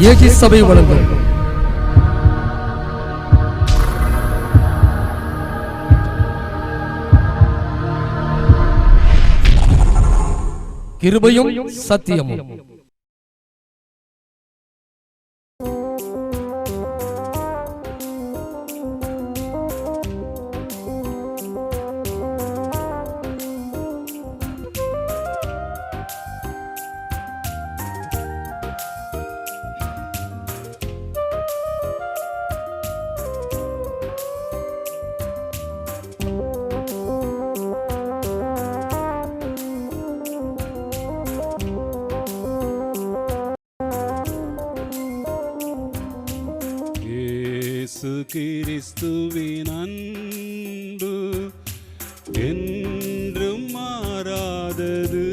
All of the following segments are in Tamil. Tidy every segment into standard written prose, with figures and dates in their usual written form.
ஏகி சபை வழங்கும் கிருபையும் சத்தியமும். கிறிஸ்துவின் அன்பு என்றும் மாறாதது.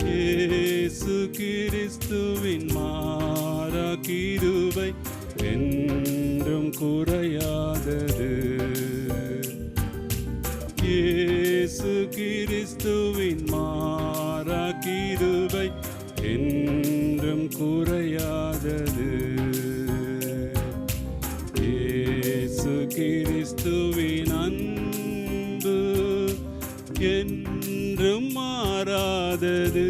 இயேசு கிறிஸ்துவின் மாறா கிருபை என்றும் குறையாதது. இயேசு கிறிஸ்துவின் மாறா கிருபை என்றும் குறையாதது. கிறிஸ்துவின் அன்பு என்றும் மாறாதது.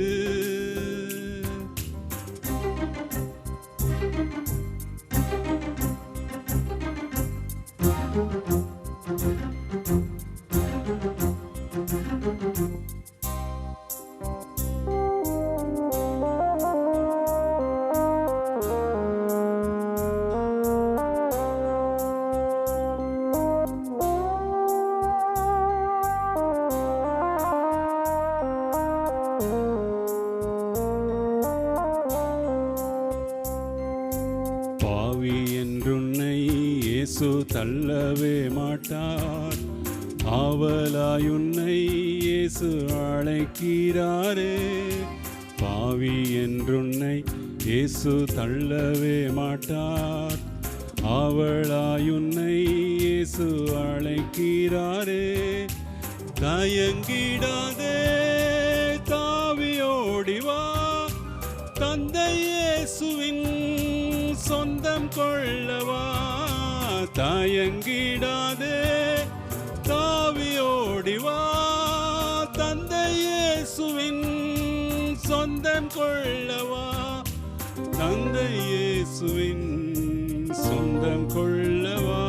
பாவி என்றுன்னை இயேசு தள்ளவே மாட்டார். ஆவலாயுன்னை இயேசு அழைக்கிறாரே. பாவி என்றுன்னை இயேசு தள்ளவே மாட்டார். ஆவலாயுன்னை இயேசு அழைக்கிறாரே. தயங்கிடாதே தாவியோடிவா, தந்தை இயேசுவின் சொந்தம் கொள்ளவா. தயங்கிடாதே தாவியோடிவா, தந்தை இயேசுவின் சொந்தம் கொள்ளவா. தந்தை இயேசுவின் சொந்தம் கொள்ளவா.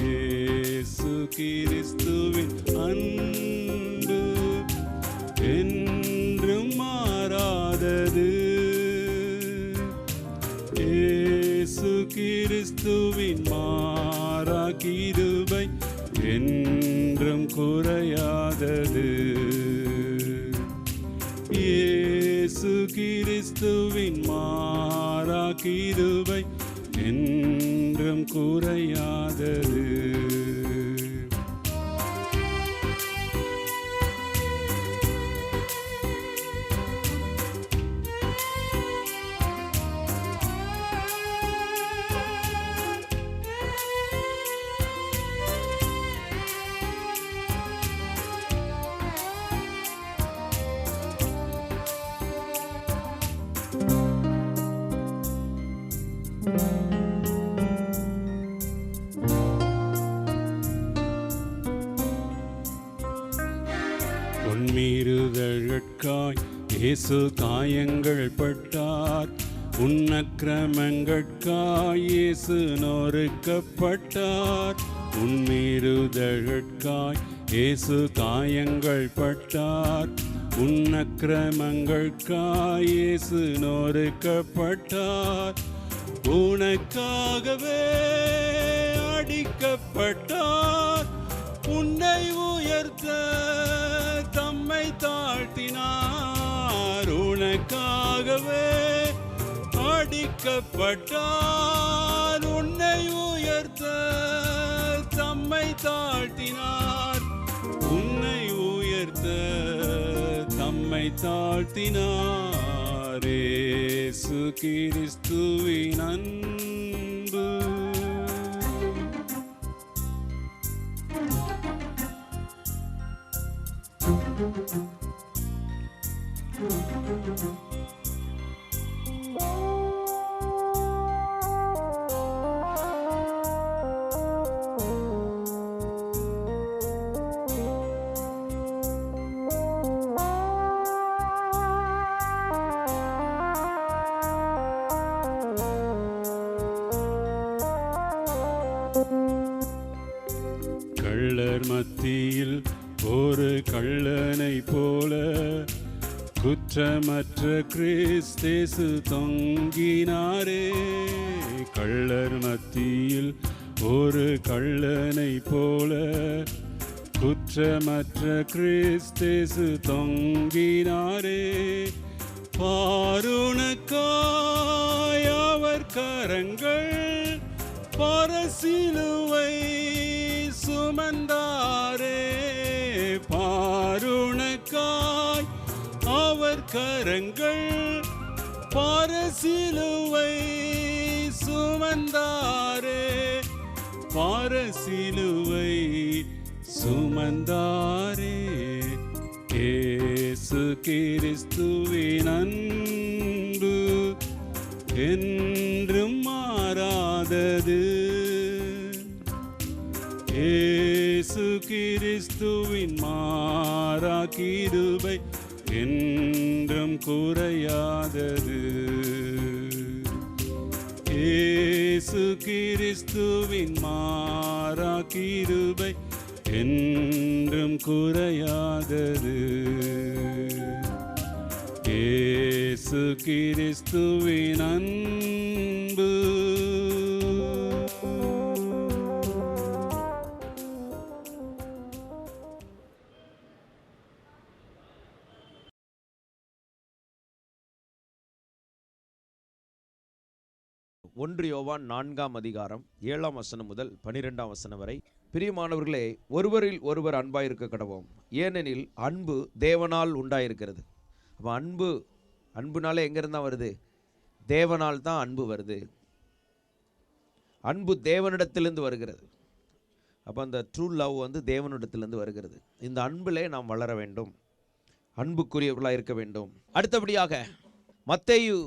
இயேசு கிறிஸ்துவின் அன்பு என்றும் மாறாதது. இயேசு கிறிஸ்துவின் மாறா கிருபை என்றும் குறையாதது. இயேசு கிறிஸ்துவின் மாறா கிருபை என்றும் குறையாதது. உன்மீறுதற்காய் இயேசு காயங்கள் பட்டார். உன்னக்கிரமங்கட்காய் இயேசு நொறுக்கப்பட்டார். உன்மீறுதற்காய் இயேசு காயங்கள் பட்டார். உன்னக்கிரமங்கட்காய் இயேசு நொறுக்கப்பட்டார். உனக்காகவே அடிக்கப்பட்டார். உன்னை உயர்த்த தம்மை தாழ்த்தினார். உனக்காகவே அடிக்கப்பட்டார். உன்னை உயர்த்த தம்மை தாழ்த்தினார். உன்னை உயர்த்த தம்மை தாழ்த்தினார். இயேசு கிறிஸ்துவின் அன்பு குற்றமற்ற கிறிஸ்தேசு தொங்கினாரே, கள்ளர் மத்தியில் ஒரு கள்ளனை போல. குற்றமற்ற கிறிஸ்தேசு தொங்கினாரே, பாருணக்காய் அவர் கரங்கள் பரசிலுவை சுமந்தாரே. பாருணக்காய் அவர் கரங்கள் பரசிலுவை சுமந்தாரே. பரசிலுவை சுமந்தாரே. இயேசு கிறிஸ்துவின் அன்பு என்றும் மாறாதது. இயேசு கிறிஸ்துவின் மாறா கிருபை என்றும் குறையாதது. இயேசு கிறிஸ்துவின் மாறா கிருபை என்றும் குறையாதது. இயேசு கிறிஸ்துவின் அன்பு. ஒன்று யோவான் 4:7 முதல் 12 வரை. பிரியமானவர்களே, ஒருவரில் ஒருவர் அன்பாயிருக்க கடவோம், ஏனெனில் அன்பு தேவனால் உண்டாயிருக்கிறது. அப்போ அன்புனாலே எங்கேருந்தான் வருது? தேவனால் தான் அன்பு வருது. அன்பு தேவனிடத்திலிருந்து வருகிறது. அப்போ அந்த ட்ரூ லவ் தேவனிடத்திலிருந்து வருகிறது. இந்த அன்பிலே நாம் வளர வேண்டும், அன்புக்குரியவர்களாக இருக்க வேண்டும். அடுத்தபடியாக மத்தேயு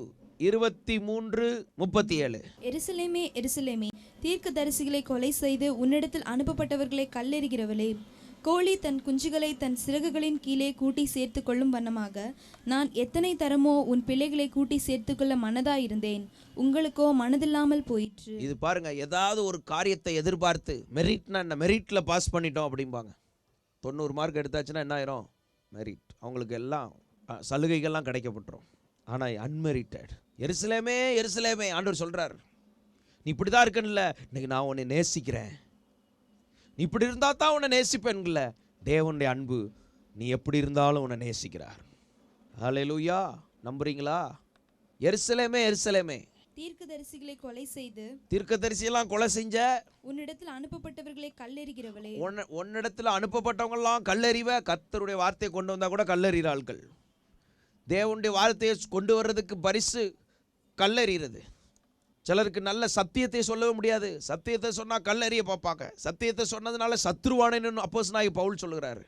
23:37. எருசலேமே எருசலேமே, தீர்க்கதரிசிகளை கொலை செய்து உன்னிடத்தில் அனுப்பப்பட்டவர்களை கல்லெறிகிறவளே, கோழி தன் குஞ்சுகளை தன் சிறகுகளின் கீழே கூட்டி சேர்த்து கொள்ளும் வண்ணமாக நான் எத்தனை தரமோ உன் பிள்ளைகளை கூட்டி சேர்த்து கொள்ள மனதாயிருந்தேன், உங்களுக்கோ மனதில்லாமல் போயிற்று. இது பாருங்க, ஏதாவது ஒரு காரியத்தை எதிர்பார்த்து மெரிட்டில் பாஸ் பண்ணிட்டோம் அப்படிம்பாங்க. 90 மார்க் எடுத்தாச்சுன்னா என்ன ஆயிரும்? மெரிட். அவங்களுக்கு எல்லாம் சலுகைகள்லாம் கிடைக்கப்பட்டுரும். ஆனால் அன்மெரிட்டட். எருசலேமே எருசலேமே, ஆண்டவர் சொல்கிறார், நீ இப்படி தான் இருக்கன்ல, இன்னைக்கு நான் உன்னை நேசிக்கிறேன், நீ இப்படி இருந்தால் தான் உன்னை நேசிப்பேன்ல. தேவனுடைய அன்பு நீ எப்படி இருந்தாலும் உன்னை நேசிக்கிறார். ஹல்லேலூயா. நம்புறீங்களா? எருசலேமே எருசலேமே, தீர்க்கதரிசிகளை கொலை செய்து, தீர்க்கதரிசியெல்லாம் கொலை செஞ்ச உன்னிடத்தில் அனுப்பப்பட்டவர்களை கல்லெறிகிறவளே, உன்னிடத்தில் அனுப்பப்பட்டவங்கெல்லாம் கல்லெறிவ. கர்த்தருடைய வார்த்தையை கொண்டு வந்தால் கூட கல்லெறிகிறார்கள். தேவனுடைய வார்த்தையை கொண்டு வர்றதுக்கு பரிசு கல்லெறிகிறது. சிலருக்கு நல்ல சத்தியத்தை சொல்லவே முடியாது. சத்தியத்தை சொன்னால் கல்லெறிய பார்ப்பாங்க. சத்தியத்தை சொன்னதுனால சத்ருவானேன்னு அப்போஸ்தலனாகிய பவுல் சொல்கிறாரு.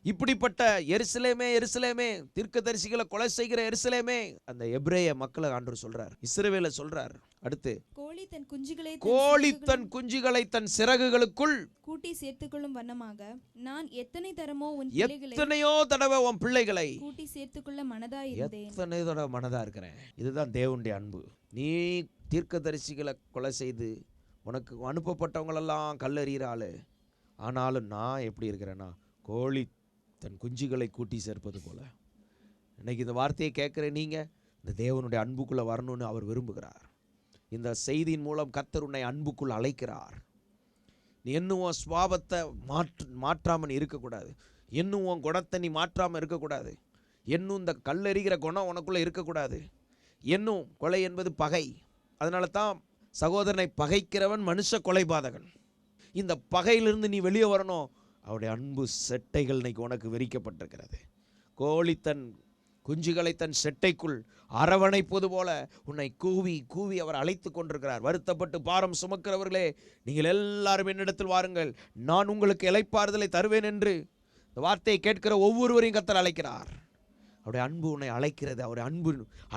இப்படிப்பட்ட எருசலேமே எருசலேமே, தீர்க்கதரிசிகளை கொலை செய்கிற எருசலேமே, அந்த எபிரேய மக்களை ஆண்டவர் சொல்றார், இஸ்ரவேலை சொல்றார். அடுத்து, கோழி தன் குஞ்சுகளை தன் சிறகுகளுக்குள் கூட்டி சேர்த்துக்கொள்ளும் வண்ணமாக நான் எத்தனை தரமோ எத்தனையோ தடவை உன் பிள்ளைகளை கூட்டி சேர்த்துக்கொள்ள மனதாயிருந்தேன். எத்தனை தடவை மனதா இருக்கிறேன். இதுதான் தேவனுடைய அன்பு. நீ தீர்க்கதரிசிகளை கொலை செய்து உனக்கு அனுப்பப்பட்டவங்களெல்லாம் கல்லெறிகிற ஆளு. ஆனாலும் நான் எப்படி இருக்கிறேன்னா, கோழி தன் குஞ்சுகளை கூட்டி சேர்ப்பது போல. இன்னைக்கு இந்த வார்த்தையை கேட்குற நீங்கள் இந்த தேவனுடைய அன்புக்குள்ளே வரணும்னு அவர் விரும்புகிறார். இந்த செய்தியின் மூலம் கர்த்தர் உன்னை அன்புக்குள் அழைக்கிறார். நீ இன்னும் உன் சுவாபத்தை மாற்றாமல் இருக்கக்கூடாது. இன்னும் உன் குணத்தை நீ மாற்றாமல் இருக்கக்கூடாது. இன்னும் இந்த கல்லெறிகிற குணம் உனக்குள்ளே இருக்கக்கூடாது. இன்னும் கொலை என்பது பகை. அதனால தான் சகோதரனை பகைக்கிறவன் மனுஷ கொலைபாதகன். இந்த பகையிலிருந்து நீ வெளியே வரணும். அவருடைய அன்பு செட்டைகள் இன்னைக்கு உனக்கு விரிக்கப்பட்டிருக்கிறது. கோழி தன் குஞ்சுகளை தன் செட்டைக்குள் அரவணைப்பது போல உன்னை கூவி கூவி அவர் அழைத்து கொண்டிருக்கிறார். வருத்தப்பட்டு பாரம் சுமக்கிறவர்களே, நீங்கள் எல்லாரும் என்னிடத்தில் வாருங்கள், நான் உங்களுக்கு இளைப்பாறுதலை தருவேன் என்று இந்த வார்த்தையை கேட்கிற ஒவ்வொருவரையும் கர்த்தர் அழைக்கிறார். அவருடைய அன்பு உன்னை அழைக்கிறது. அவருடைய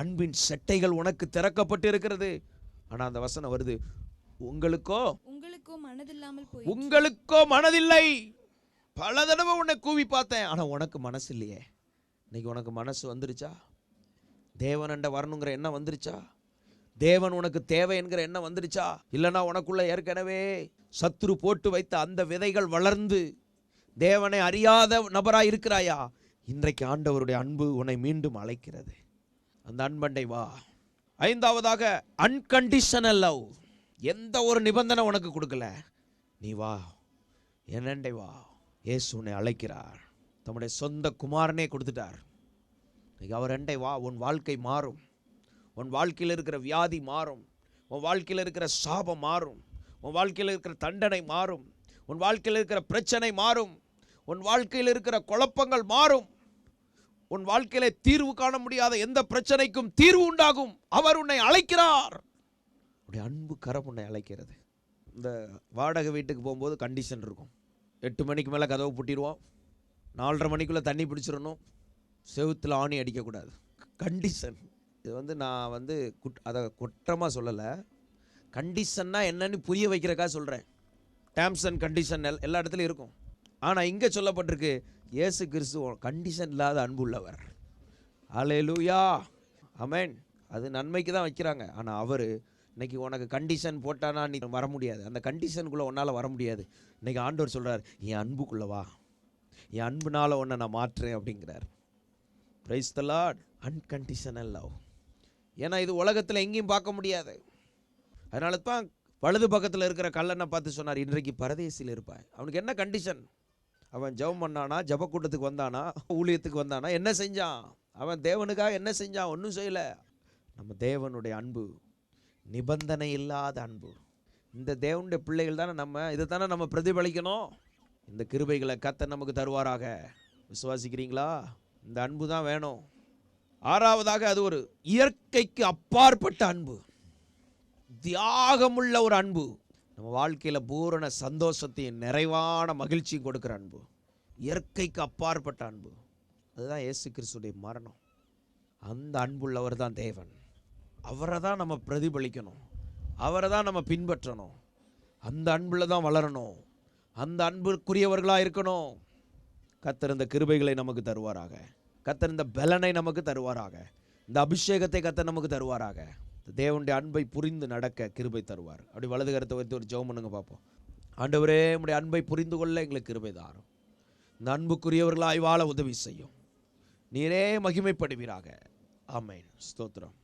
அன்பின் செட்டைகள் உனக்கு திறக்கப்பட்டு இருக்கிறது. ஆனால் அந்த வசனம் வருது, உங்களுக்கோ மனதில்லை. பல தடவை உன்னை கூவி பார்த்தேன், ஆனால் உனக்கு மனசு இல்லையே. இன்னைக்கு உனக்கு மனசு வந்துருச்சா? தேவனண்ட வரணுங்கிற எண்ணம் வந்துருச்சா? தேவன் உனக்கு தேவை என்கிற எண்ணம் வந்துருச்சா? இல்லைன்னா உனக்குள்ள ஏற்கனவே சத்துரு போட்டு வைத்த அந்த விதைகள் வளர்ந்து தேவனை அறியாத நபராய் இருக்கிறாயா? இன்றைக்கு ஆண்டவருடைய அன்பு உன்னை மீண்டும் அழைக்கிறது. அந்த அன்பண்டை வா. ஐந்தாவதாக அன்கண்டிஷனல் லவ். எந்த ஒரு நிபந்தனை உனக்கு கொடுக்கல, நீ வா, என்னண்டை வா. இயேசு உன்னை அழைக்கிறார். தம்முடைய சொந்த குமாரனே கொடுத்துட்டார். அவர் அண்டை வா. உன் வாழ்க்கை மாறும். உன் வாழ்க்கையில் இருக்கிற வியாதி மாறும். உன் வாழ்க்கையில் இருக்கிற சாபம் மாறும். உன் வாழ்க்கையில் இருக்கிற தண்டனை மாறும். உன் வாழ்க்கையில் இருக்கிற பிரச்சனை மாறும். உன் வாழ்க்கையில் இருக்கிற குழப்பங்கள் மாறும். உன் வாழ்க்கையில தீர்வு காண முடியாத எந்த பிரச்சனைக்கும் தீர்வு உண்டாகும். அவர் உன்னை அழைக்கிறார். உன்னுடைய அன்பு கரம் உன்னை அழைக்கிறது. இந்த வாடகை வீட்டுக்கு போகும்போது கண்டிஷன் இருக்கும். 8 மணிக்கு மேலே கதவை பூட்டிடுவோம். 4:30 மணிக்குள்ளே தண்ணி பிடிச்சிடணும். செவுத்தில் ஆணி அடிக்கக்கூடாது. கண்டிஷன். இது நான் அதை குற்றமாக சொல்லலை. கண்டிஷன்னா என்னன்னு புரிய வைக்கிறக்கா சொல்கிறேன். டேர்ம்ஸ் அண்ட் கண்டிஷன் எல்லா இடத்துலையும் இருக்கும். ஆனால் இங்கே சொல்லப்பட்டிருக்கு, இயேசு கிறிஸ்து கண்டிஷன் இல்லாத அன்பு உள்ளவர். அல்லேலூயா, ஆமென். அது நன்மைக்கு தான் வைக்கிறாங்க. ஆனால் அவர் இன்னைக்கு உனக்கு கண்டிஷன் போட்டானா நீ வர முடியாது. அந்த கண்டிஷனுக்குள்ளே உன்னால் வர முடியாது. இன்னைக்கு ஆண்டவர் சொல்கிறார், என் அன்புக்குள்ளே வா, என் அன்புனால உன்னை நான் மாற்றுறேன் அப்படிங்கிறார். Praise the Lord. Unconditional love. ஏன்னா இது உலகத்தில் எங்கேயும் பார்க்க முடியாது. அதனால தான் வலது பக்கத்தில் இருக்கிற கல்லனை பார்த்து சொன்னார், இன்றைக்கு பரதேசியில் இருப்பாய். அவனுக்கு என்ன கண்டிஷன்? அவன் ஜெபம் பண்ணானா, ஜெபக்கூட்டத்துக்கு வந்தானா, ஊழியத்துக்கு வந்தானா, என்ன செஞ்சான்? அவன் தேவனுக்காக என்ன செஞ்சான்? ஒன்றும் செய்யலை. நம்ம தேவனுடைய அன்பு நிபந்தனை இல்லாத அன்பு. இந்த தேவனுடைய பிள்ளைகள் தானே நம்ம. இதை தானே நம்ம பிரதிபலிக்கணும். இந்த கிருபைகளை கர்த்தர் நமக்கு தருவாராக. விசுவாசிக்கிறீங்களா? இந்த அன்பு தான் வேணும். ஆறாவதாக, அது ஒரு இயற்கைக்கு அப்பாற்பட்ட அன்பு, தியாகமுள்ள ஒரு அன்பு. நம்ம வாழ்க்கையில் பூரண சந்தோஷத்தையும் நிறைவான மகிழ்ச்சியும் கொடுக்குற அன்பு, இயற்கைக்கு அப்பாற்பட்ட அன்பு. அதுதான் இயேசு கிறிஸ்துடைய மரணம். அந்த அன்புள்ளவர் தான் தேவன். அவரை தான் நம்ம பிரதிபலிக்கணும். அவரை தான் நம்ம பின்பற்றணும். அந்த அன்புல தான் வளரணும். அந்த அன்புக்குரியவர்களாக இருக்கணும். கர்த்தர் இந்த கிருபைகளை நமக்கு தருவாராக. கர்த்தர் இந்த பலனை நமக்கு தருவாராக. இந்த அபிஷேகத்தை கர்த்தர் நமக்கு தருவாராக. தேவனுடைய அன்பை புரிந்து நடக்க கிருபை தருவார். அப்படி வலது கரத்தை வைத்து ஒரு ஜெபம் பண்ணுங்க பார்ப்போம். ஆண்டவரே, உம்முடைய அன்பை புரிந்து கொள்ள எங்களுக்கு கிருபை தாரும். இந்த அன்புக்குரியவர்களாய் வாழ உதவி செய்யும். நீரே மகிமைப்படுவீராக. ஆமென். ஸ்தோத்திரம்.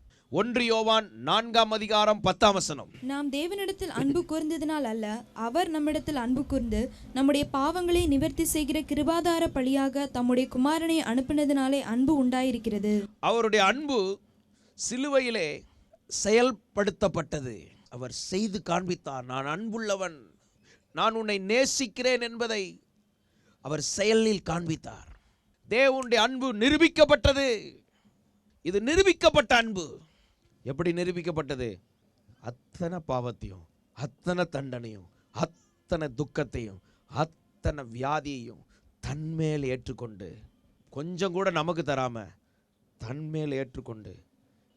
1 யோவான் 4:10. நாம் தேவனிடத்தில் அன்பு கூர்ந்ததினால் அல்ல, அவர் நம்மிடத்தில் அன்பு கூர்ந்து நம்முடைய பாவங்களை நிவர்த்தி செய்கிற கிருபாதார பழியாக தம்முடைய குமாரனை அனுப்பினதினாலே அன்பு உண்டாயிருக்கிறது. அவருடைய அன்பு சிலுவையிலே செயல்படுத்தப்பட்டது. அவர் செய்து காண்பித்தார். நான் அன்புள்ளவன், நான் உன்னை நேசிக்கிறேன் என்பதை அவர் செயலில் காண்பித்தார். தேவனுடைய அன்பு நிரூபிக்கப்பட்டது. இது நிரூபிக்கப்பட்ட அன்பு. எப்படி நிரூபிக்கப்பட்டது? அத்தனை பாவத்தையும், அத்தனை தண்டனையும், அத்தனை துக்கத்தையும், அத்தனை வியாதியையும் தன்மேல் ஏற்றுக்கொண்டு, கொஞ்சம் கூட நமக்கு தராம தன்மேல் ஏற்றுக்கொண்டு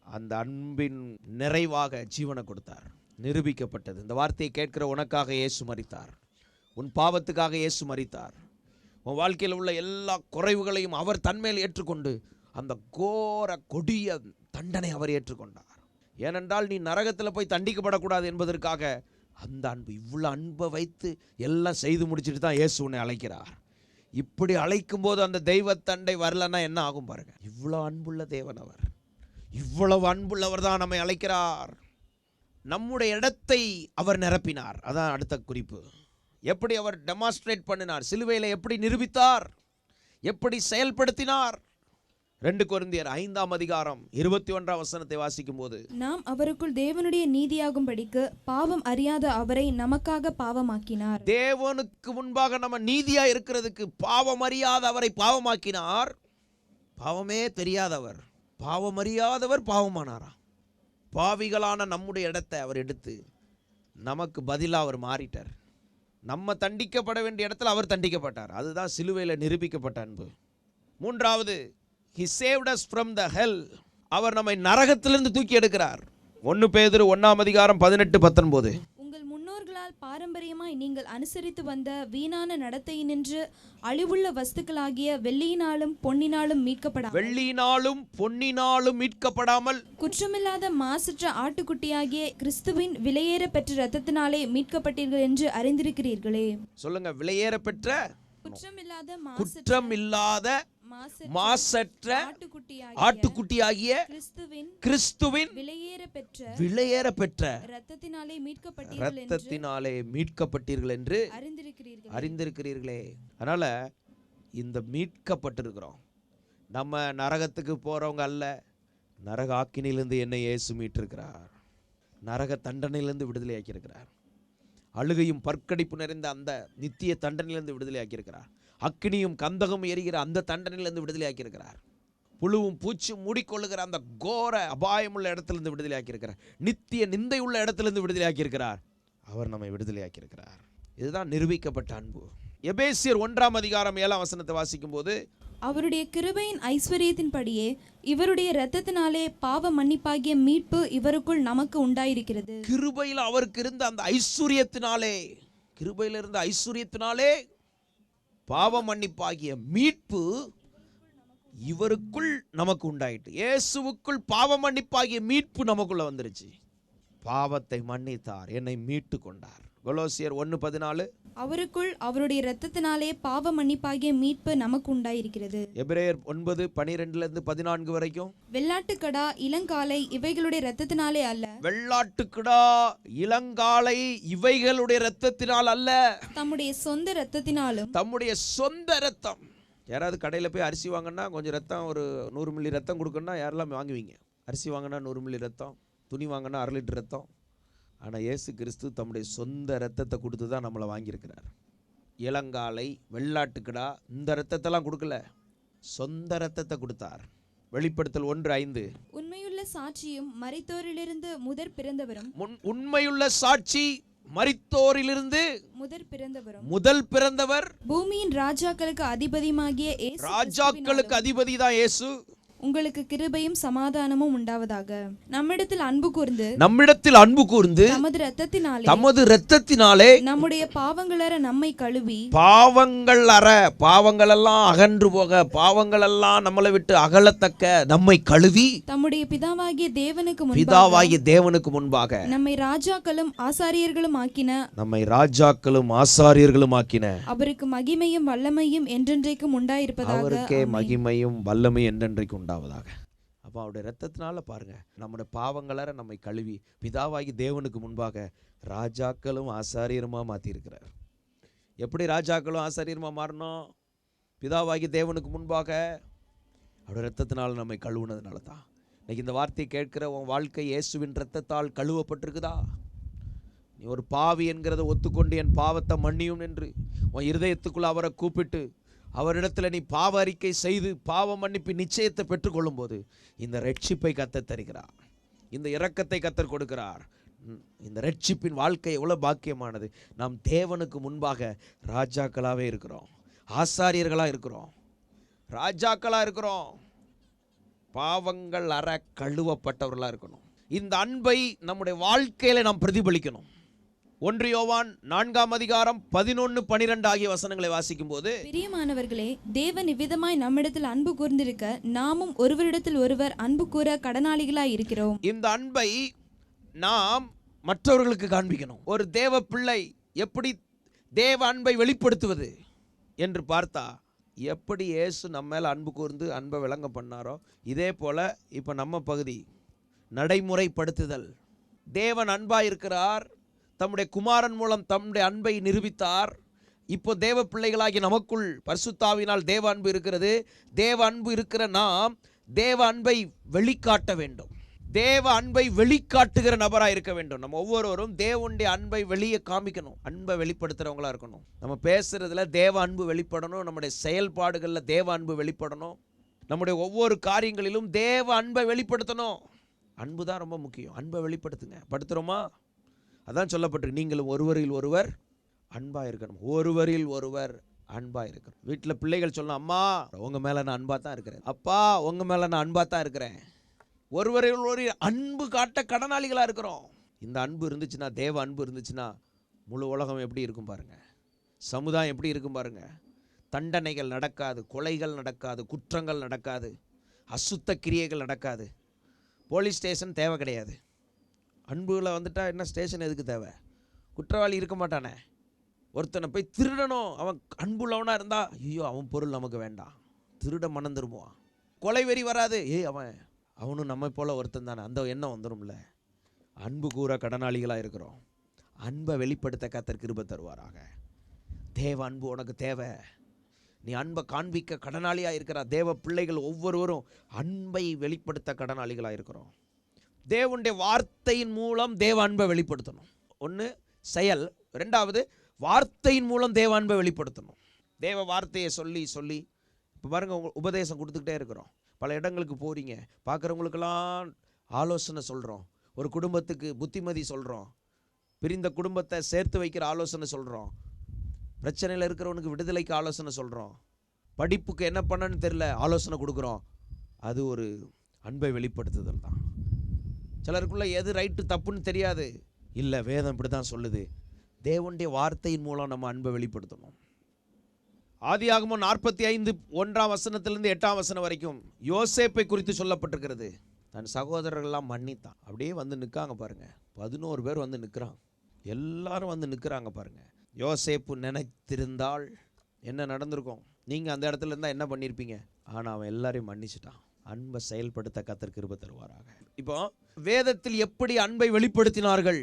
அந்த அன்பின் நிறைவாக ஜீவனை கொடுத்தார். நிரூபிக்கப்பட்டது. இந்த வார்த்தையை கேட்கிற உனக்காக இயேசு மரித்தார். உன் பாவத்துக்காக இயேசு மரித்தார். உன் வாழ்க்கையில் உள்ள எல்லா குறைவுகளையும் அவர் தன்மேல் ஏற்றுக்கொண்டு அந்த கோர கொடிய தண்டனை அவர் ஏற்றுக்கொண்டார். ஏனென்றால் நீ நரகத்தில் போய் தண்டிக்கப்படக்கூடாது என்பதற்காக அந்த அன்பு. இவ்வளோ அன்பை வைத்து எல்லாம் செய்து முடிச்சுட்டு தான் இயேசு உன்னை அழைக்கிறார். இப்படி அழைக்கும் போது அந்த தெய்வ தண்டை வரலன்னா என்ன ஆகும் பாருங்க. இவ்வளோ அன்புள்ள தேவன் அவர். இவ்வளவு அன்புள்ளவர் தான் நம்மை அழைக்கிறார். நம்முடைய இடத்தை அவர் நிரப்பினார். அதான் அடுத்த குறிப்பு. எப்படி அவர் டெமான்ஸ்ட்ரேட் பண்ணினார், சிலுவையில் எப்படி நிரூபித்தார், எப்படி செயல்படுத்தினார். 2 கொரிந்தியர் 5:21 வாசிக்கும் போது, நாம் அவருக்குள் தேவனுடைய நீதியாகும்படிக்கு பாவம் அறியாத அவரை நமக்காக பாவமாக்கினார். தேவனுக்கு முன்பாக நம்ம நீதியா இருக்கிறதுக்கு பாவம் அறியாத அவரை பாவமாக்கினார். பாவமே தெரியாதவர், பாவம் அறியாதவர் பாவமானாரா. பாவிகளான நம்முடைய இடத்தை அவர் எடுத்து நமக்கு பதிலாக அவர் மாறிட்டார். நம்ம தண்டிக்கப்பட வேண்டிய இடத்துல அவர் தண்டிக்கப்பட்டார். அதுதான் சிலுவையில் நிரூபிக்கப்பட்ட அன்பு. 3வது, he saved us from the hell. அவர் நம்மை நரகத்திலிருந்து தூக்கி எடுக்கிறார். 1 பேதுரு 1:18-19. உங்கள் முன்னோர்களால் பாரம்பரியமாய் நீங்கள் அனுசரித்து வந்த வீணான நடத்தையினின்று அழிவுள்ள வஸ்துக்களாகிய வெள்ளியினாலும் பொன்னினாலும் மீட்கப்படாமல் குற்றமில்லாத மாசற்ற ஆட்டுக்குட்டியாகிய கிறிஸ்துவின் விலையேற பெற்ற இரத்தத்தினாலே மீட்கப்பட்டீர்கள் என்று அறிந்திருக்கிறீர்களே. சொல்லுங்க, விலையேற பெற்ற, குற்றமில்லாத மாசற்ற ஆட்டுக்குட்டியாகிய ஆட்டுக்குட்டியாகிய கிறிஸ்துவின் விலையேற பெற்ற இரத்தத்தினாலே மீட்கப்பட்டீர்கள் என்று அறிந்திருக்கிறீர்களே. அதனால இந்த மீட்கப்பட்டிருக்கிறோம். நம்ம நரகத்துக்கு போறவங்க அல்ல. நரக ஆக்கினிலிருந்து என்னை இயேசு மீட்டிருக்கிறார். நரக தண்டனையிலிருந்து விடுதலை ஆக்கியிருக்கிறார். அழுகையும் பற்கடிப்பு நிறைந்த அந்த நித்திய தண்டனையிலிருந்து விடுதலை ஆக்கியிருக்கிறார். அக்கினியும் கந்தகம் எரிகிற அந்த தண்டனையிலிருந்து விடுதலை ஆக்கியிருக்கிறார். புழுவும் பூச்சும் மூடிக்கொள்ளுகிற அந்த கோர அபாயமுள்ள இடத்திலிருந்து விடுதலை ஆக்கியிருக்கிறார். நித்திய நிந்தை உள்ள இடத்திலிருந்து விடுதலை ஆக்கியிருக்கிறார். அவர் நம்மை விடுதலை ஆக்கியிருக்கிறார். இதுதான் நிரூபிக்கப்பட்ட அன்பு. எபேசியர் 1:7 வாசிக்கும் போது, அவருடைய கிருபையின் ஐஸ்வரியத்தின்படியே இவருடைய இரத்தத்தினாலே பாவ மன்னிப்பாகிய மீட்பு இவருக்குள் நமக்கு உண்டாயிருக்கிறது. கிருபையில் அவருக்கு இருந்த அந்த ஐஸ்வரியத்தினாலே, கிருபையில் இருந்த ஐஸ்வரியத்தினாலே பாவ மன்னிப்பாகிய மீட்பு இவருக்குள் நமக்கு உண்டாயிட்டு. இயேசுவுக்குள் பாவ மன்னிப்பாகிய மீட்பு நமக்குள்ள வந்துருச்சு. பாவத்தை மன்னித்தார், என்னை மீட்டு கொண்டார். கொலோசியர் 1:14, அவருக்குள் அவருடைய இரத்தத்தினாலே பாவ மன்னிப்பாகிய மீட்பு நமக்கு உண்டாயிருக்கிறது. எபிரேயர் 9:12-14 வரைக்கும், வெள்ளாட்டுக்கடா இளங்காலை இவைகளுடைய இரத்தத்தினாலே அல்ல, வெள்ளாட்டுக்கடா இளங்காலை இவைகளுடைய இரத்தத்தினால் அல்ல, தம்முடைய சொந்த இரத்தத்தினாலும். தம்முடைய சொந்த இரத்தம். யாராவது கடையில் போய் அரிசி வாங்கினா கொஞ்சம் ரத்தம், ஒரு 100 மில்லி ரத்தம் கொடுக்கணும்னா யாரெல்லாம் வாங்குவீங்க? அரிசி வாங்கினா 100 மில்லி ரத்தம், துணி வாங்கினா 1/2 லிட்டர் ரத்தம். ஆனால் இயேசு கிறிஸ்து தம்முடைய சொந்த இரத்தத்தை கொடுத்து தான் நம்மளை வாங்கியிருக்கிறார். இளங்காலை, வெள்ளாட்டுக்கடா இந்த இரத்தத்தெல்லாம் கொடுக்கல, சொந்த இரத்தத்தை கொடுத்தார். வெளிப்படுத்தல் 1:5, உண்மையுள்ள சாட்சியும் மரித்தோரிலிருந்து முதற் பிறந்தவரும். உண்மையுள்ள சாட்சி, மரித்தோரிலிருந்து முதல் பிறந்தவர், பூமியின் ராஜாக்களுக்கு அதிபதியுமாகிய இயேசு. ராஜாக்களுக்கு அதிபதி தான் இயேசு. உங்களுக்கு கிருபையும் சமாதானமும் உண்டாவதாக. நம்மிடத்தில் அன்பு கூர்ந்து தமது இரத்தத்தினாலே நம்முடைய பாவங்களற நம்மை கழுவி, பாவங்கள் எல்லாம் அகன்று போக, பாவங்கள் எல்லாம் நம்மளை விட்டு அகலத்தக்க நம்மை கழுவி, தம்முடைய பிதாவாகிய தேவனுக்கு முன்பாக நம்மை ராஜாக்களும் ஆசாரியர்களும் ஆக்கின, அவருக்கு மகிமையும் வல்லமையும் என்றென்றைக்கும் உண்டாயிருப்பதாக. அவருக்கே மகிமையும் வல்லமையும் என்றென்றைக்கும் உண்டாவதாக. அப்போ அவருடைய இரத்தத்தினால பாருங்க, நம்முடைய பாவங்களற நம்மை கழுவி பிதாவாகி தேவனுக்கு முன்பாக ராஜாக்களும் ஆசாரியருமா மாற்றியிருக்கிறார். எப்படி ராஜாக்களும் ஆசாரியருமா மாறணும்? பிதாவாகி தேவனுக்கு முன்பாக அவருடைய இரத்தத்தினால நம்மை கழுவுனதுனால தான். இன்னைக்கு இந்த வார்த்தையை கேட்கிற உன் வாழ்க்கை இயேசுவின் இரத்தத்தால் கழுவப்பட்டிருக்குதா? நீ ஒரு பாவி என்கிறத ஒத்துக்கொண்டு என் பாவத்தை மன்னியும் என்று உன் இருதயத்துக்குள்ள அவரை கூப்பிட்டு அவரிடத்தில் நீ பாவ அறிக்கை செய்து பாவ மன்னிப்பு நிச்சயத்தை பெற்றுக்கொள்ளும் போது இந்த ரட்சிப்பை கத்தர் தருகிறார். இந்த இரக்கத்தை கத்தர் கொடுக்கிறார். இந்த ரட்சிப்பின் வாழ்க்கை எவ்வளோ பாக்கியமானது. நாம் தேவனுக்கு முன்பாக ராஜாக்களாகவே இருக்கிறோம், ஆசாரியர்களாக இருக்கிறோம், ராஜாக்களாக இருக்கிறோம், பாவங்கள் அற கழுவப்பட்டவர்களாக இருக்கணும். இந்த அன்பை நம்முடைய வாழ்க்கையில நாம் பிரதிபலிக்கணும். 1 யோவான் 4:11-12 ஆகிய வசனங்களை வாசிக்கும் போது, பிரியமானவர்களே, தேவன் இவ்விதமாய் நம்மிடத்தில் அன்பு கூர்ந்திருக்க நாமும் ஒருவரிடத்தில் ஒருவர் அன்பு கூற கடனாளிகளாய் இருக்கிறோம். இந்த அன்பை நாம் மற்றவர்களுக்கு காண்பிக்கணும். ஒரு தேவ பிள்ளை எப்படி தேவ அன்பை வெளிப்படுத்துவது என்று பார்த்தா, எப்படி இயேசு நம்ம மேல அன்பு கூர்ந்து அன்பை விளங்க பண்ணாரோ இதே போல இப்போ நம்ம பகுதி நடைமுறைப்படுத்துதல். தேவன் அன்பாய் இருக்கிறார், தம்முடைய குமாரன் மூலம் தம்முடைய அன்பை நிரூபித்தார். இப்போ தேவ பிள்ளைகளாகி நமக்குள் பரிசுத்தாவினால் தேவ அன்பு இருக்கிறது. தேவ அன்பு இருக்கிற நாம் தேவ அன்பை வெளிக்காட்ட வேண்டும். தேவ அன்பை வெளிக்காட்டுகிற நபராக இருக்க வேண்டும். நம்ம ஒவ்வொருவரும் தேவனுடைய அன்பை வெளியே காமிக்கணும், அன்பை வெளிப்படுத்துகிறவங்களா இருக்கணும். நம்ம பேசுறதுல தேவ அன்பு வெளிப்படணும், நம்முடைய செயல்பாடுகளில் தேவ அன்பு வெளிப்படணும், நம்முடைய ஒவ்வொரு காரியங்களிலும் தேவ அன்பை வெளிப்படுத்தணும். அன்பு தான் ரொம்ப முக்கியம். அன்பை வெளிப்படுத்துங்க. படுத்துகிறோமா? அதான் சொல்லப்பட்டிருக்கு, நீங்களும் ஒருவரில் ஒருவர் அன்பாக இருக்கணும். ஒருவரில் ஒருவர் அன்பாக இருக்கணும். வீட்டில் பிள்ளைகள் சொல்லணும், அம்மா உங்கள் மேலே நான் அன்பாக தான் இருக்கிறேன், அப்பா உங்கள் மேலே நான் அன்பாக தான் இருக்கிறேன். ஒருவரில் ஒரு அன்பு காட்ட கடனாளிகளாக இருக்கிறோம். இந்த அன்பு இருந்துச்சுன்னா, தேவ அன்பு இருந்துச்சுன்னா, முழு உலகம் எப்படி இருக்கும் பாருங்க, சமுதாயம் எப்படி இருக்கும் பாருங்க. தண்டனைகள் நடக்காது, கொலைகள் நடக்காது, குற்றங்கள் நடக்காது, அசுத்த கிரியைகள் நடக்காது, போலீஸ் ஸ்டேஷன் தேவை கிடையாது. அன்புல வந்துட்டா என்ன ஸ்டேஷன் எதுக்கு தேவை? குற்றவாளி இருக்க மாட்டானே. ஒருத்தனை போய் திருடணும், அவன் அன்புள்ளவனாக இருந்தால் ஐயோ அவன் பொருள் நமக்கு வேண்டாம், திருட மனம் திரும்புவான். கொலை வெறி வராது. அவனும் நம்ம போல ஒருத்தன் தானே, அந்த எண்ணம் வந்துடும்ல. அன்பு கூற கடனாளிகளாக இருக்கிறோம். அன்பை வெளிப்படுத்த கர்த்தர் கிருபை தருவாராக. தேவ அன்பு உனக்கு தேவை. நீ அன்பை காண்பிக்க கடனாளியாக இருக்கிறா. தேவ பிள்ளைகள் ஒவ்வொருவரும் அன்பை வெளிப்படுத்த கடனாளிகளாக இருக்கிறோம். தேவனுடைய வார்த்தையின் மூலம் தேவ அன்பை வெளிப்படுத்தணும். ஒன்று செயல், ரெண்டாவது வார்த்தையின் மூலம் தேவ அன்பை வெளிப்படுத்தணும். தேவ வார்த்தையை சொல்லி சொல்லி இப்போ பாருங்கள், உபதேசம் கொடுத்துக்கிட்டே இருக்கிறோம். பல இடங்களுக்கு போகிறீங்க, பார்க்குறவங்களுக்கெல்லாம் ஆலோசனை சொல்கிறோம். ஒரு குடும்பத்துக்கு புத்திமதி சொல்கிறோம். பிரிந்த குடும்பத்தை சேர்த்து வைக்கிற ஆலோசனை சொல்கிறோம். பிரச்சனையில் இருக்கிறவனுக்கு விடுதலைக்கு ஆலோசனை சொல்கிறோம். படிப்புக்கு என்ன பண்ணன்னு தெரியல, ஆலோசனை கொடுக்குறோம். அது ஒரு அன்பை வெளிப்படுத்துதல் தான். சிலருக்குள்ளே எது ரைட்டு தப்புன்னு தெரியாது. இல்லை, வேதம் இப்படி தான் சொல்லுது. தேவனுடைய வார்த்தையின் மூலம் நம்ம அன்பை வெளிப்படுத்தணும். ஆதியாகமம் 45:1 8 வரைக்கும் யோசேப்பை குறித்து சொல்லப்பட்டிருக்கிறது. தன் சகோதரர்கள்லாம் மன்னித்தான். அப்படியே வந்து நிற்காங்க பாருங்க. 11 பேர் வந்து நிற்கிறாங்க. எல்லாரும் வந்து நிற்கிறாங்க பாருங்க. யோசேப்பு நினைத்திருந்தால் என்ன நடந்திருக்கும்? நீங்கள் அந்த இடத்துல இருந்தால் என்ன பண்ணியிருப்பீங்க? ஆனால் அவன் எல்லாரையும் மன்னிச்சிட்டான். அன்பை செயல்படுத்த கர்த்தர் கிருபை தருவாராக. இப்போ வேதத்தில் எப்படி அன்பை வெளிப்படுத்தினார்கள்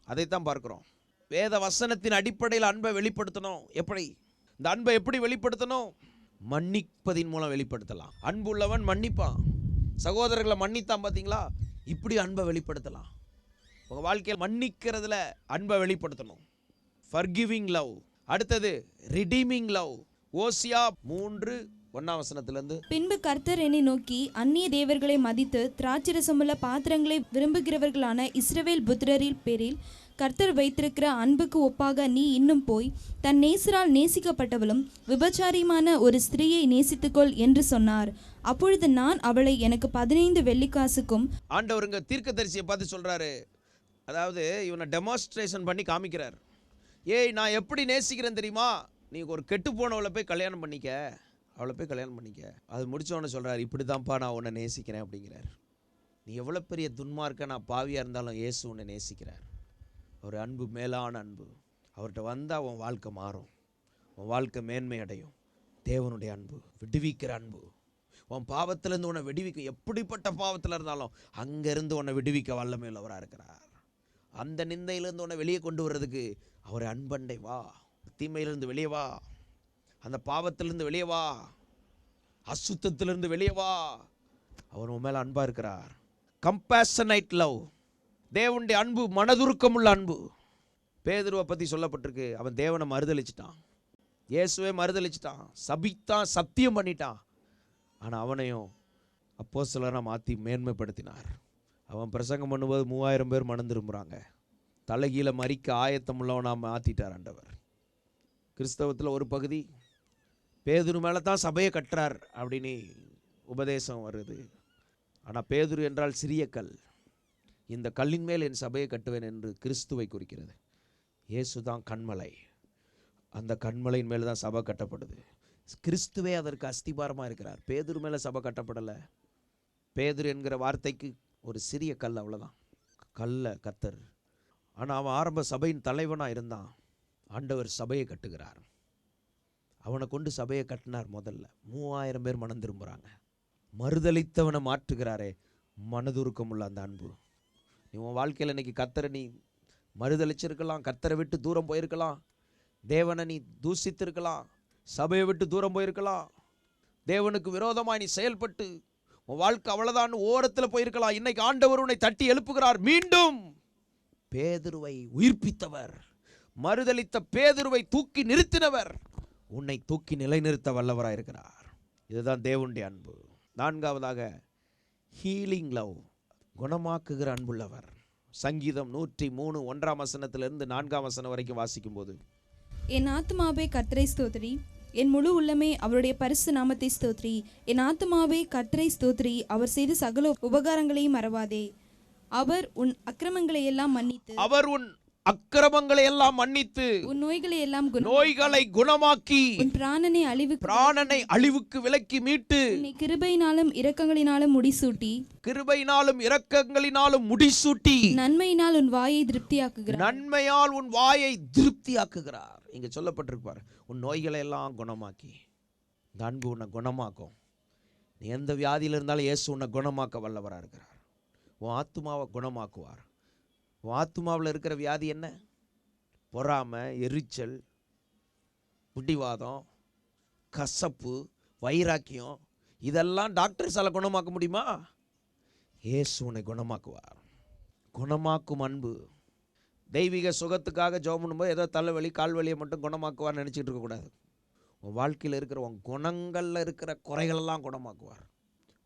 அதைத்தான் பார்க்கிறோம். வேத வசனத்தின் அடிப்படையில் அன்பை வெளிப்படுத்தணும். எப்படி இந்த அன்பை எப்படி வெளிப்படுத்தணும்? மன்னிப்பதின் மூலம் வெளிப்படுத்தலாம். அன்புள்ளவன் மன்னிப்பான். சகோதரர்களை மன்னித்தான் பார்த்தீங்களா? இப்படி அன்பை வெளிப்படுத்தலாம். உங்கள் வாழ்க்கையில் மன்னிக்கிறதுல அன்பை வெளிப்படுத்தணும். Forgiving love. அடுத்தது ரிடீமிங் லவ். ஓசியா 3:1 பின்பு கர்த்தர் என்னை நோக்கி, அந்நிய தேவர்களை மதித்து திராட்சரசமுள்ள பாத்திரங்களை விரும்புகிறவர்களான இஸ்ரவேல் புத்திரரில் பேரில் கர்த்தர் வைத்திருக்கிற அன்புக்கு ஒப்பாக நீ இன்னும் போய் தன் நேசரால் நேசிக்கப்பட்டவளும் விபச்சாரியுமான ஒரு ஸ்திரீயை நேசித்துக்கொள் என்று சொன்னார். அப்பொழுது நான் அவளை எனக்கு 15 வெள்ளிக்காசுக்கும். ஆண்டவருங்க தீர்க்கதரிசியை பார்த்து சொல்றாரு. அதாவது இவனை டெமான்ஸ்ட்ரேஷன் பண்ணி காமிக்கிறார். நான் எப்படி நேசிக்கிறேன் தெரியுமா? நீ ஒரு கெட்டு போனவளை போய் கல்யாணம் பண்ணிக்க, அவளை போய் கல்யாணம் பண்ணிக்க. அது முடிச்சவொன்னு சொல்கிறார், இப்படி தான்ப்பா நான் உன்னை நேசிக்கிறேன் அப்படிங்கிறார். நீ எவ்வளோ பெரிய துன்மார்க்க, நான் பாவியாக இருந்தாலும் இயேசு உன்னை நேசிக்கிறார். ஒரு அன்பு, மேலான அன்பு. அவர்கிட்ட வந்தால் உன் வாழ்க்கை மாறும், உன் வாழ்க்கை மேன்மை அடையும். தேவனுடைய அன்பு, விடுவிக்கிற அன்பு. உன் பாவத்திலேருந்து உன்னை விடுவிக்கும். எப்படிப்பட்ட பாவத்தில் இருந்தாலும் அங்கேருந்து உன்னை விடுவிக்க வல்லமை உள்ளவராக இருக்கிறார். அந்த நிந்தையிலேருந்து உன்னை வெளியே கொண்டு வர்றதுக்கு அவரை அன்பண்டை வா. தீமையிலிருந்து வெளியே வா, அந்த பாவத்திலிருந்து வெளியே வா, அசுத்தத்திலிருந்து வெளியே வா. அவர் உன் மேலே அன்பாக இருக்கிறார். கம்பேஷனைட் லவ். தேவனுடைய அன்பு மனதுருக்கம் உள்ள அன்பு. பேதுருவை பற்றி சொல்லப்பட்டிருக்கு. அவன் தேவனை மறுதளிச்சிட்டான், இயேசுவை மறுதளிச்சிட்டான், சபித்தான், சத்தியம் பண்ணிட்டான். ஆனால் அவனையும் அப்போஸ்தலராக மாற்றி மேன்மைப்படுத்தினார். அவன் பிரசங்கம் பண்ணும்போது 3000 பேர் மனம் திரும்புகிறாங்க. தலைகீழ மறிக்க ஆயத்தம் உள்ளவனா மாற்றிட்டார் ஆண்டவர். கிறிஸ்தவத்தில் ஒரு பகுதி பேதுரு மேலே தான் சபையை கட்டுறார் அப்படின்னு உபதேசம் வருது. ஆனால் பேதுரு என்றால் சிறிய கல். இந்த கல்லின் மேல் என் சபையை கட்டுவேன் என்று கிறிஸ்துவை குறிக்கிறது. இயேசு தான் கண்மலை. அந்த கண்மலையின் மேலே தான் சபை கட்டப்படுது. கிறிஸ்துவே அதற்கு அஸ்திபாரமாக இருக்கிறார். பேதுரு மேலே சபை கட்டப்படலை. பேதுரு என்கிற வார்த்தைக்கு ஒரு சிறிய கல், அவ்வளோதான். கல்லை கர்த்தர். ஆனால் அவன் ஆரம்ப சபையின் தலைவனாக இருந்தான். ஆண்டவர் சபையை கட்டுகிறார். அவனை கொண்டு சபையை கட்டினார். முதல்ல 3000 பேர் மனம் திரும்புகிறாங்க. மறுதளித்தவனை மாற்றுகிறாரே, மனதுருக்கம் உள்ள அந்த அன்பு. நீ உன் வாழ்க்கையில் இன்னைக்கு கர்த்தரை நீ மறுதளிச்சிருக்கலாம், கர்த்தரை விட்டு தூரம் போயிருக்கலாம், தேவனை நீ தூசித்திருக்கலாம், சபையை விட்டு தூரம் போயிருக்கலாம், தேவனுக்கு விரோதமாக நீ செயல்பட்டு உன் வாழ்க்கை அவ்வளோதான் ஓரத்தில் போயிருக்கலாம். இன்னைக்கு ஆண்டவர் உன்னை தட்டி எழுப்புகிறார். மீண்டும் பேதுருவை உயிர்ப்பித்தவர், மறுதளித்த பேதுருவை தூக்கி நிறுத்தினவர் உன்னை தூக்கி நிலைநிறுத்த வல்லவராக இருக்கிறார். இதுதான் தேவனுடைய அன்பு. 4வதாக ஹீலிங் லவ். குணமாக்குகிற அன்புள்ளவர். சங்கீதம் 103 1 4 வரைக்கும் வாசிக்கும் போது, என் ஆத்துமாவே கர்த்தரை ஸ்தோத்திரி, என் முழு உள்ளமே அவருடைய பரிசு நாமத்தை ஸ்தோத்திரி. என் ஆத்துமாவே கர்த்தரை ஸ்தோத்திரி, அவர் செய்த சகல உபகாரங்களையும் மறவாதே. அவர் உன் அக்கிரமங்களை எல்லாம் மன்னித்து, அவர் உன் அக்கிரமங்களை எல்லாம் மன்னித்து, உன் நோய்களை குணமாக்கி, உன் பிராணனை அழிவுக்கு விலக்கி மீட்டு, உன்னை கிருபையினாலும் இரக்கங்களினாலும் முடிசூட்டி, நன்மையினால் உன் வாயை திருப்தியாக்குகிறார். இங்க சொல்லப்பட்டிருப்பார். உன் நோய்களை எல்லாம் குணமாக்கி, இந்த அன்பு உன்னை குணமாக்கும். நீ எந்த வியாதியில் இருந்தாலும் இயேசு உன்னை குணமாக்க வல்லவராக இருக்கிறார். உன் ஆத்துமாவை குணமாக்குவார். உன் ஆத்துமாவில் இருக்கிற வியாதி என்ன? பொறாமை, எரிச்சல், பிடிவாதம், கசப்பு, வைராக்கியம், இதெல்லாம் டாக்டர்ஸால் குணமாக்க முடியுமா? இயேசு உன்னை குணமாக்குவார். குணமாக்கும் அன்பு. தெய்வீக சுகத்துக்காக ஜெபம் பண்ணும்போது ஏதோ தலைவலி கால்வலியை மட்டும் குணமாக்குவார்னு நினச்சிட்டு இருக்கக்கூடாது. உன் வாழ்க்கையில் இருக்கிற உன் குணங்களில் இருக்கிற குறைகளெல்லாம் குணமாக்குவார்.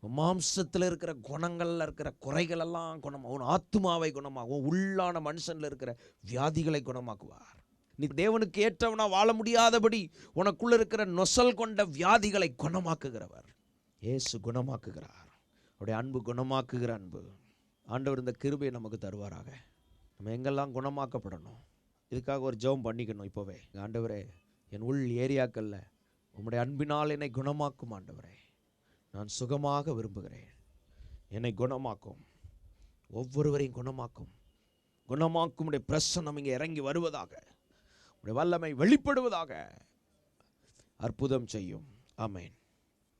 உன் மாம்சத்தில் இருக்கிற குணங்களில் இருக்கிற குறைகளெல்லாம் உன் ஆத்துமாவை குணமாக்கும். உள்ளான மனுஷனில் இருக்கிற வியாதிகளை குணமாக்குவார். நீ தேவனுக்கு ஏற்றவனா வாழ முடியாதபடி உனக்குள்ள இருக்கிற நொசல் கொண்ட வியாதிகளை குணமாக்குகிறவர் இயேசு. குணமாக்குகிறார். அவருடைய அன்பு குணமாக்குகிற அன்பு. ஆண்டவர் இந்த கிருபையை நமக்கு தருவாராக. நம்ம எங்கெல்லாம் குணமாக்கப்படணும், இதுக்காக ஒரு ஜெபம் பண்ணிக்கணும். இப்போவே ஆண்டவரே, என் உள் ஏரியாக்களில் உம்முடைய அன்பினால் என்னை குணமாக்கும் ஆண்டவரே. நான் சுகமாக விரும்புகிறேன். என்னை குணமாக்கும். ஒவ்வொருவரையும் குணமாக்கும். குணமாக்கும் உடைய பிரசன்னம் இங்கே இறங்கி வருவதாக. உடைய வல்லமை வெளிப்படுவதாக. அற்புதம் செய்யும். ஆமென்.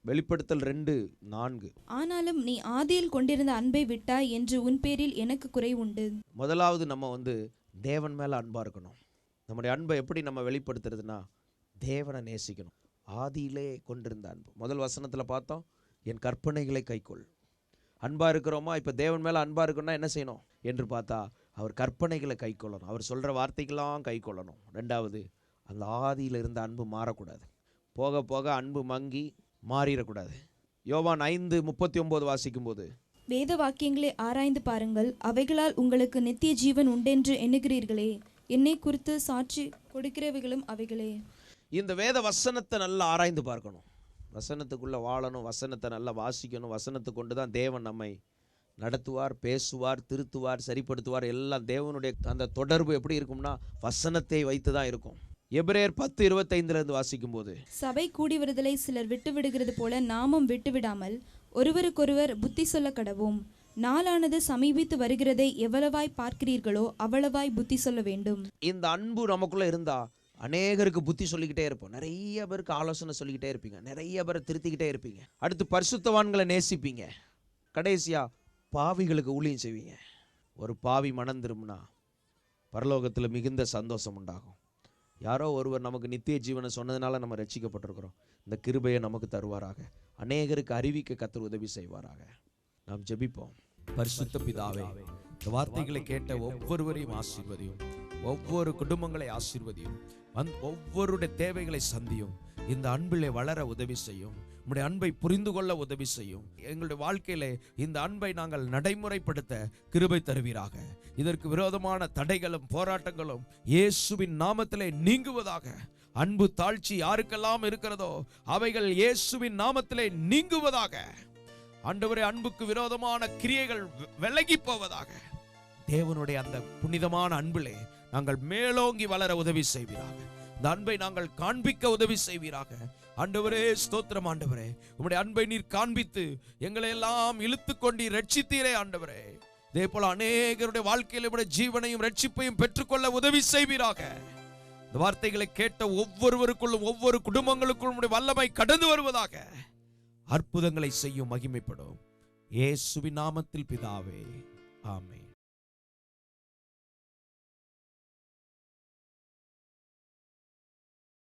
வெளிப்படுத்தல் 2:4. ஆனாலும் நீ ஆதியில் கொண்டிருந்த அன்பை விட்டாய் என்று உன் பேரில் எனக்கு குறை உண்டு. முதலாவது நம்ம தேவன் மேலே அன்பாக இருக்கணும். நம்முடைய அன்பை எப்படி நம்ம வெளிப்படுத்துறதுன்னா, தேவனை நேசிக்கணும். ஆதியிலே கொண்டிருந்த அன்பு. முதல் வசனத்தில் பார்த்தோம், என் கற்பனைகளை கைக்கொள். அன்பாக இருக்கிறோமா? இப்போ தேவன் மேலே அன்பாக இருக்கணும்னா என்ன செய்யணும் என்று பார்த்தா, அவர் கற்பனைகளை கைக்கொள்ளணும். அவர் சொல்கிற வார்த்தைக்கெல்லாம் கைக்கொள்ளணும். ரெண்டாவது, அந்த ஆதியில் இருந்த அன்பு மாறக்கூடாது. போக போக அன்பு மங்கி மாறிடக்கூடாது. யோவான் 5:39 வாசிக்கும்போது, வேத வாக்கியங்களை ஆராய்ந்து பாருங்கள், அவைகளால் உங்களுக்கு நித்திய ஜீவன் உண்டென்று எண்ணுகிறீர்களே, என்னை குறித்து சாட்சி கொடுக்கிறவைகளும் அவைகளே. இந்த வேத வசனத்தை நல்லா ஆராய்ந்து பார்க்கணும். வசனத்துக்குள்ளே வாழணும். வசனத்தை நல்லா வாசிக்கணும். வசனத்தை கொண்டு தான் தேவன் நம்மை நடத்துவார், பேசுவார், திருத்துவார், சரிப்படுத்துவார். எல்லாம் தேவனுடைய அந்த தொடர்பு எப்படி இருக்கும்னா, வசனத்தை வைத்து தான் இருக்கும். எபிரேயர் 10:25 வாசிக்கும்போது, சபை கூடி வருதலை சிலர் விட்டு விடுகிறது போல நாமும் விட்டுவிடாமல் ஒருவருக்கொருவர் புத்தி சொல்ல கடவோம். நாளானது சமீபித்து வருகிறதை எவ்வளவாய் பார்க்கிறீர்களோ அவ்வளவாய் புத்தி சொல்ல வேண்டும். இந்த அன்பு நமக்குள்ள இருந்தா அநேகருக்கு புத்தி சொல்லிக்கிட்டே இருப்போம். நிறைய பேருக்கு ஆலோசனை சொல்லிக்கிட்டே இருப்பீங்க. நிறைய பேரை திருத்திக்கிட்டே இருப்பீங்க. அடுத்து பரிசுத்தவான்களை நேசிப்பீங்க. கடைசியா பாவிகளுக்கு ஊழியம் செய்வீங்க. ஒரு பாவி மனம் திரும்பினா பரலோகத்தில் மிகுந்த சந்தோஷம் உண்டாகும். யாரோ ஒருவர் நமக்கு நித்திய ஜீவனை சொன்னதுனால நம்ம ரட்சிக்கப்பட்டிருக்கிறோம். இந்த கிருபையை நமக்கு தருவாராக. அநேகருக்கு அறிவிக்க கர்த்தர் உதவி செய்வாராக. நாம் ஜெபிப்போம். பரிசுத்த பிதாவே, இந்த வார்த்தைகளை கேட்ட ஒவ்வொருவரையும் ஆசீர்வதியும். ஒவ்வொரு குடும்பங்களை ஆசீர்வதியும். ஒவ்வொருடைய தேவைகளை சந்தியும். இந்த அன்பிலே வளர உதவி செய்யும். உம்முடைய அன்பை புரிந்து கொள்ள உதவி செய்யும். எங்களுடைய வாழ்க்கையிலே இந்த அன்பை நாங்கள் நடைமுறைப்படுத்த கிருபை தருவீராக. இதற்கு விரோதமான தடைகளும் போராட்டங்களும் இயேசுவின் நாமத்திலே நீங்குவதாக. அன்பு தாழ்ச்சி யாருக்கெல்லாம் இருக்கிறதோ அவைகள் இயேசுவின் நாமத்திலே நீங்குவதாக. ஆண்டவரே, அன்புக்கு விரோதமான கிரியைகள் விலகி போவதாக. தேவனுடைய அந்த புனிதமான அன்பிலே நாங்கள் மேலோங்கி வளர உதவி செய்வீராக. இந்த அன்பை நாங்கள் காண்பிக்க உதவி செய்வீராக. ஆண்டவரே, ஸ்தோத்திரம். ஆண்டவரே, உம்முடைய அன்பை நீர் காண்பித்து எங்களை எல்லாம் இழுத்து கொண்டு ரட்சித்தீரே. ஆண்டவரே, இதே போல அநேகருடைய வாழ்க்கையில் உம்முடைய ஜீவனையும் ரட்சிப்பையும் பெற்றுக்கொள்ள உதவி செய்வீராக. இந்த வார்த்தைகளை கேட்ட ஒவ்வொருவருக்குள்ளும் ஒவ்வொரு குடும்பங்களுக்குள்ளும் உம்முடைய வல்லமை கடந்து வருவதாக. அற்புதங்களை செய்யும், மகிமைப்படும். இயேசுவின் நாமத்தில் பிதாவே, ஆமென்.